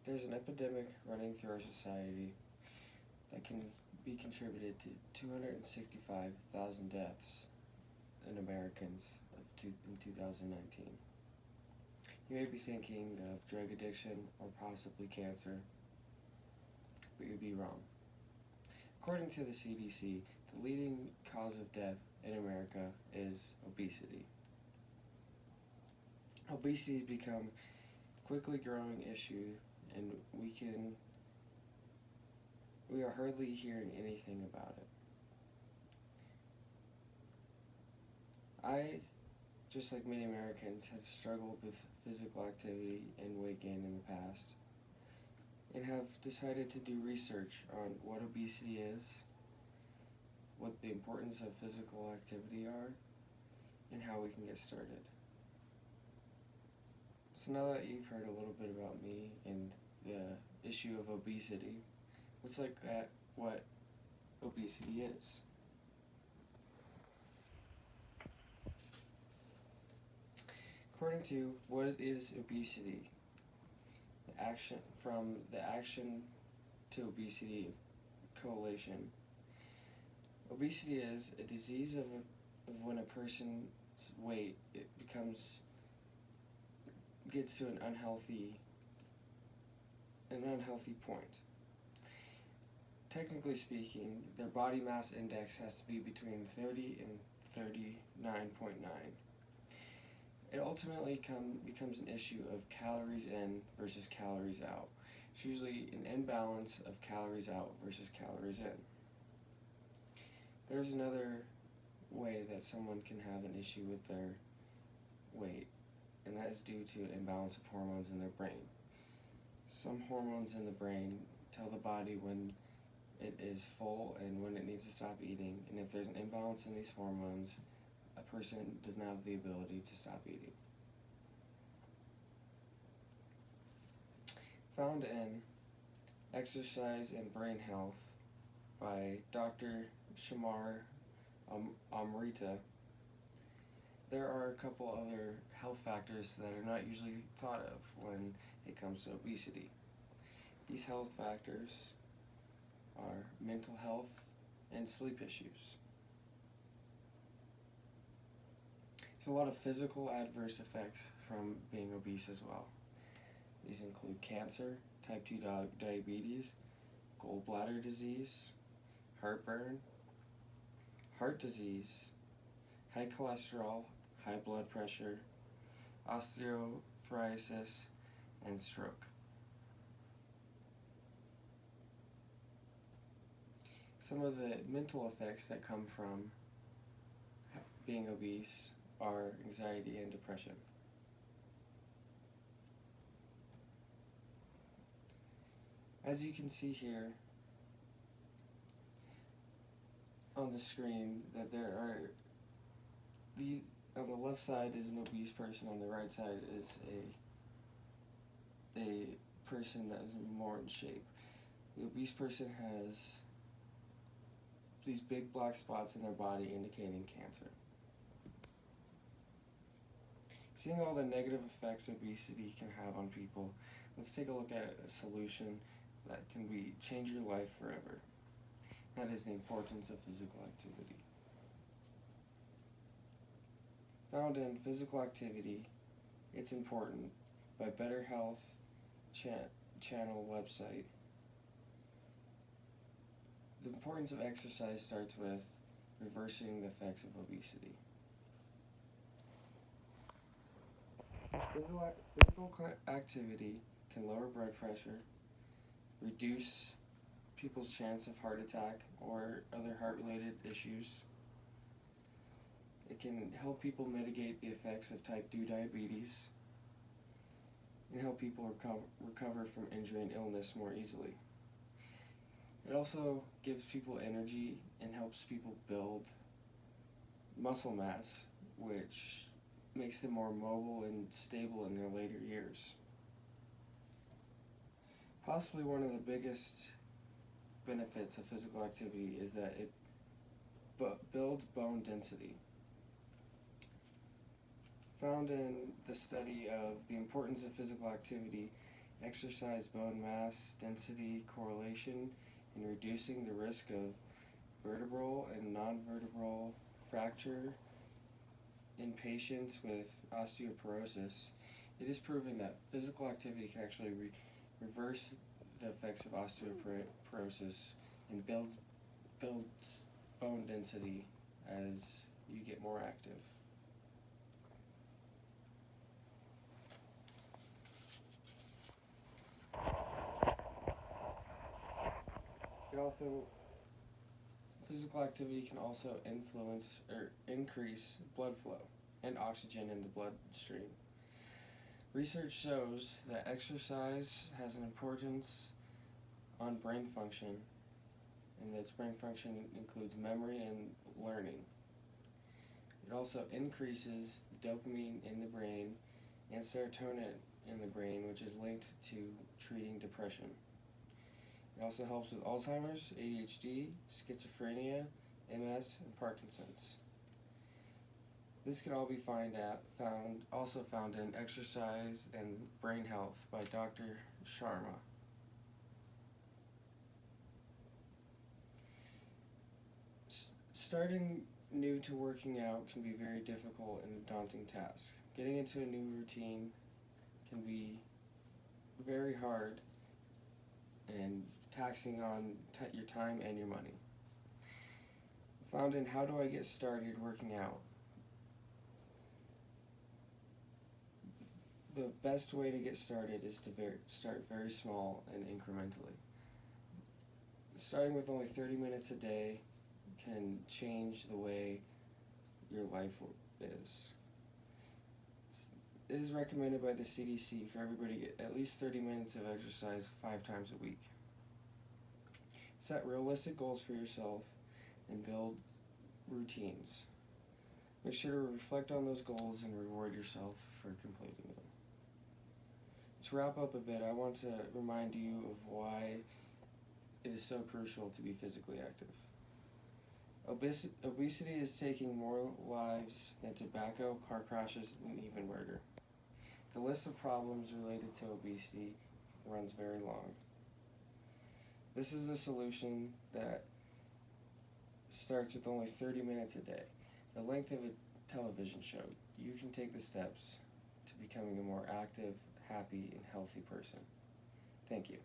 There's an epidemic running through our society that can be contributed to 265,000 deaths in Americans in 2019. You may be thinking of drug addiction or possibly cancer, but you'd be wrong. According to the CDC, the leading cause of death in America is obesity. Obesity has become a quickly growing issue, and we are hardly hearing anything about it. I, just like many Americans, have struggled with physical activity and weight gain in the past, and have decided to do research on what obesity is, what the importance of physical activity are, and how we can get started. So now that you've heard a little bit about me and the issue of obesity, let's look at what obesity is. According to What is Obesity? The Action to Obesity Coalition. Obesity is a disease of when a person's weight gets to an unhealthy point. Technically speaking, their body mass index has to be between 30 and 39.9. It ultimately becomes an issue of calories in versus calories out. It's usually an imbalance of calories out versus calories in. There's another way that someone can have an issue with their weight, and that is due to an imbalance of hormones in their brain. Some hormones in the brain tell the body when it is full and when it needs to stop eating, and if there's an imbalance in these hormones, a person does not have the ability to stop eating. Found in Exercise and Brain Health by Dr. Shamar Amrita, there are a couple other health factors that are not usually thought of when it comes to obesity. These health factors are mental health and sleep issues. There's a lot of physical adverse effects from being obese as well. These include cancer, type 2 diabetes, gallbladder disease, heartburn, heart disease, high cholesterol, high blood pressure, osteoarthritis, and stroke. Some of the mental effects that come from being obese are anxiety and depression. As you can see here on the screen, that on the left side is an obese person, on the right side is a person that is more in shape. The obese person has these big black spots in their body indicating cancer. Seeing all the negative effects obesity can have on people, let's take a look at a solution that can change your life forever. That is the importance of physical activity. Found in Physical Activity, It's Important by Better Health Channel website. The importance of exercise starts with reversing the effects of obesity. Physical activity can lower blood pressure, reduce people's chance of heart attack or other heart-related issues. It can help people mitigate the effects of type 2 diabetes and help people recover from injury and illness more easily. It also gives people energy and helps people build muscle mass, which makes them more mobile and stable in their later years. Possibly one of the biggest benefits of physical activity is that it builds bone density. Found in the study of the importance of physical activity exercise bone mass density correlation in reducing the risk of vertebral and non-vertebral fracture in patients with osteoporosis. It is proven that physical activity can actually reverse the effects of osteoporosis and builds bone density as you get more active. Physical activity can also influence or increase blood flow and oxygen in the bloodstream. Research shows that exercise has an importance on brain function, and that brain function includes memory and learning. It also increases the dopamine in the brain and serotonin in the brain, which is linked to treating depression. It also helps with Alzheimer's, ADHD, schizophrenia, MS, and Parkinson's. This can all be found in Exercise and Brain Health by Dr. Sharma. Starting new to working out can be very difficult and a daunting task. Getting into a new routine can be very hard and taxing on your time and your money. Found in How Do I Get Started Working Out? The best way to get started is to start very small and incrementally. Starting with only 30 minutes a day can change the way your life is. It is recommended by the CDC for everybody to get at least 30 minutes of exercise 5 times a week. Set realistic goals for yourself and build routines. Make sure to reflect on those goals and reward yourself for completing them. To wrap up a bit, I want to remind you of why it is so crucial to be physically active. Obesity is taking more lives than tobacco, car crashes, and even murder. The list of problems related to obesity runs very long. This is a solution that starts with only 30 minutes a day. The length of a television show. You can take the steps to becoming a more active, happy, and healthy person. Thank you.